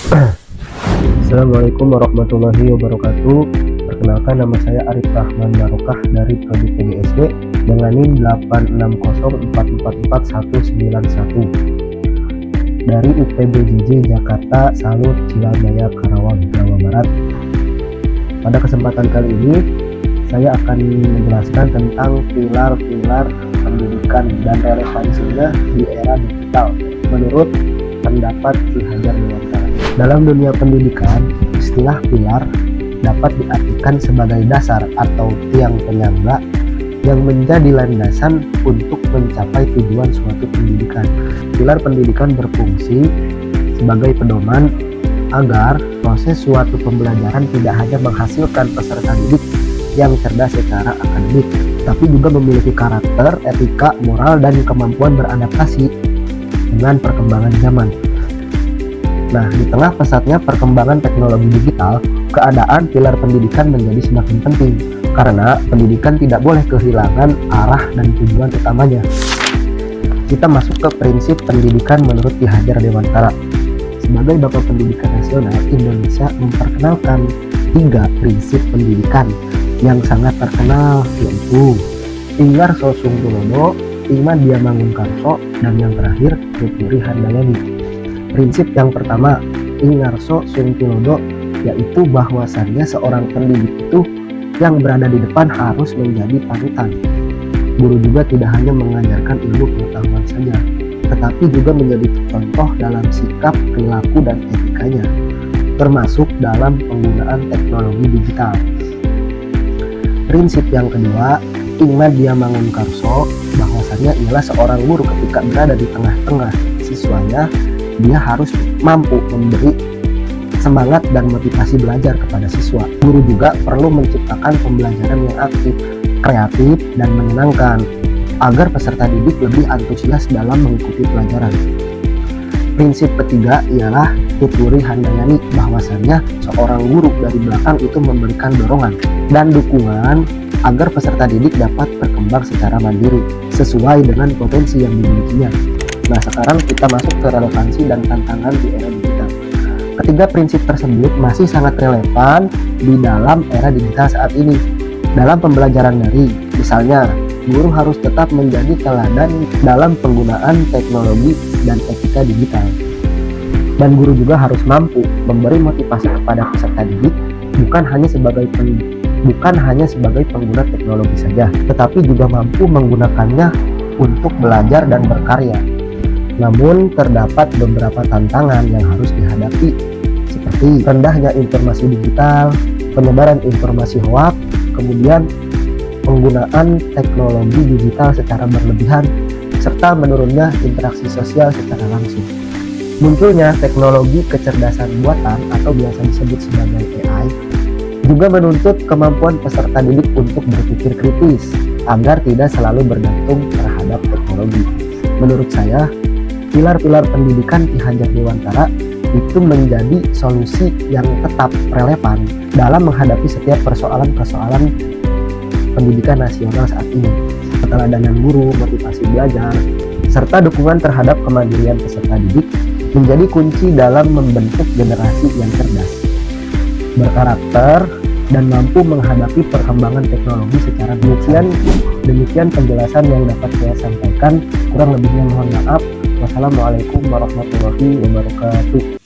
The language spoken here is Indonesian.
Assalamualaikum warahmatullahi wabarakatuh. Perkenalkan, nama saya Arif Rahman Barokah dari Prodi PGSD dengan NIM 860444191 dari UPBJJ Jakarta Salut Cilabaya Karawang Jawa Barat. Pada kesempatan kali ini saya akan menjelaskan tentang pilar-pilar pendidikan dan relevansinya di era digital menurut pendapat Ki Hajar Dewantara. Dalam dunia pendidikan, istilah pilar dapat diartikan sebagai dasar atau tiang penyangga yang menjadi landasan untuk mencapai tujuan suatu pendidikan. Pilar pendidikan berfungsi sebagai pedoman agar proses suatu pembelajaran tidak hanya menghasilkan peserta didik yang cerdas secara akademik, tapi juga memiliki karakter, etika, moral, dan kemampuan beradaptasi dengan perkembangan zaman. Nah, di tengah pesatnya perkembangan teknologi digital, keadaan pilar pendidikan menjadi semakin penting karena pendidikan tidak boleh kehilangan arah dan tujuan utamanya. Kita masuk ke prinsip pendidikan menurut Ki Hajar Dewantara. Sebagai Bapak Pendidikan Nasional, Indonesia memperkenalkan 3 prinsip pendidikan yang sangat terkenal, yaitu Ingarso Sungtulodo, Ingmadya Mangunkarso, dan yang terakhir Tuturi Handayani. Prinsip yang pertama, Ingarso Sungtulodo, yaitu bahwasannya seorang pendidik itu yang berada di depan harus menjadi panutan. Guru juga tidak hanya mengajarkan ilmu pengetahuan saja, tetapi juga menjadi contoh dalam sikap, perilaku, dan etikanya, termasuk dalam penggunaan teknologi digital. Prinsip yang kedua, Ingmadya Mangunkarso, bahwasannya ialah seorang guru ketika berada di tengah-tengah siswanya, dia harus mampu memberi semangat dan motivasi belajar kepada siswa. Guru juga perlu menciptakan pembelajaran yang aktif, kreatif, dan menyenangkan agar peserta didik lebih antusias dalam mengikuti pelajaran. Prinsip ketiga ialah Tuturi Handayani, bahwasannya seorang guru dari belakang itu memberikan dorongan dan dukungan agar peserta didik dapat berkembang secara mandiri sesuai dengan potensi yang dimilikinya. Nah, sekarang kita masuk ke relevansi dan tantangan di era digital. Ketiga prinsip tersebut masih sangat relevan di dalam era digital saat ini. Dalam pembelajaran daring, misalnya, guru harus tetap menjadi teladan dalam penggunaan teknologi dan etika digital. Dan guru juga harus mampu memberi motivasi kepada peserta didik bukan hanya sebagai pengguna teknologi saja, tetapi juga mampu menggunakannya untuk belajar dan berkarya. Namun terdapat beberapa tantangan yang harus dihadapi, seperti rendahnya informasi digital, penyebaran informasi hoaks, kemudian penggunaan teknologi digital secara berlebihan, serta menurunnya interaksi sosial secara langsung. Munculnya teknologi kecerdasan buatan atau biasa disebut sebagai AI juga menuntut kemampuan peserta didik untuk berpikir kritis agar tidak selalu bergantung terhadap teknologi. Menurut saya, pilar-pilar pendidikan Ki Hajar Dewantara itu menjadi solusi yang tetap relevan dalam menghadapi setiap persoalan-persoalan pendidikan nasional saat ini. Keteladanan guru, motivasi belajar, serta dukungan terhadap kemandirian peserta didik menjadi kunci dalam membentuk generasi yang cerdas, berkarakter, dan mampu menghadapi perkembangan teknologi secara demikian penjelasan yang dapat saya sampaikan. Kurang lebihnya mohon maaf. Wassalamualaikum warahmatullahi wabarakatuh.